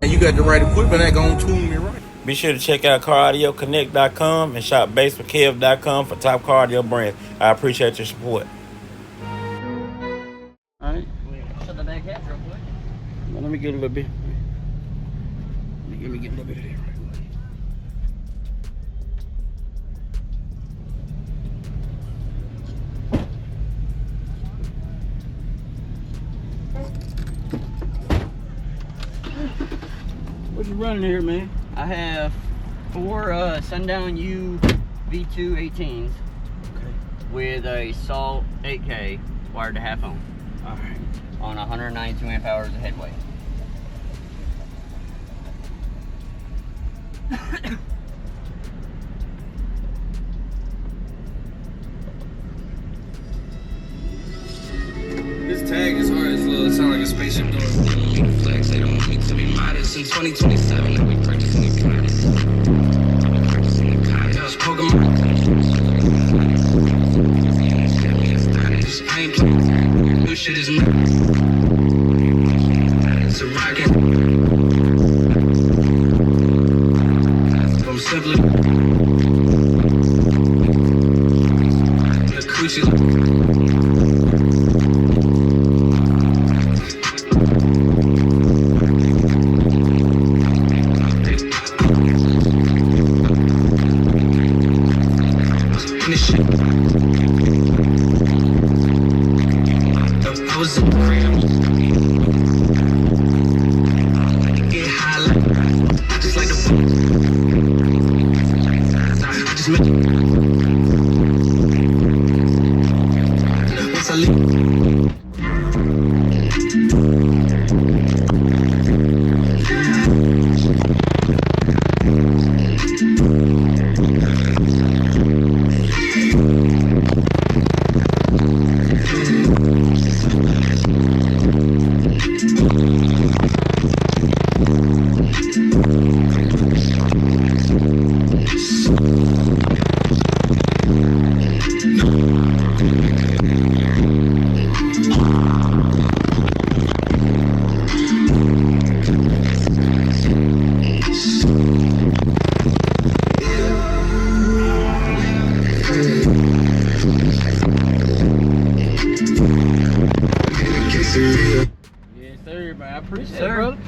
And you got the right equipment that gonna tune me right. Be sure to check out caraudioConnect.com and shop BASSWITHKEV.com for top car audio brands. I appreciate your support. All right. Shut the back hatch real quick. Well, let me get a little bit. Let me get a little bit of that. What you running here, man? I have 4 Sundown U V2 18s with a Salt 8K wired to half ohm. All right. On 192 amp hours of headway. This tag is hard as well. It sound like a spaceship door. Flex, they don't want me to be modest. In 2027, I'll be practicing the goddess. I'll be practicing the goddess. I was Pokemon. I ain't playing. New shit is new. It's a rocket. I'm simply the coochie.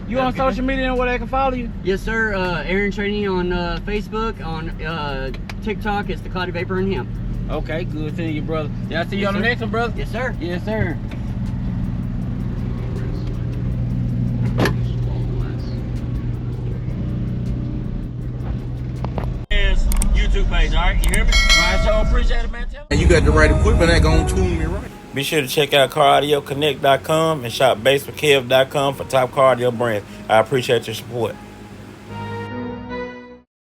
You on social media and where they can follow you? Yes, sir. Aaron Trading on Facebook. On TikTok, it's the Cloudy Vapor and Hemp. Okay, good seeing you, brother. Yeah, I see you on the next one, brother. Yes, sir. Yes, sir. YouTube page, all right? You hear me? All right, so I appreciate it, man. And you got the right equipment that gonna tune me right. Be sure to check out caraudioConnect.com and shop BASSWITHKEV.com for top car audio brands. I appreciate your support.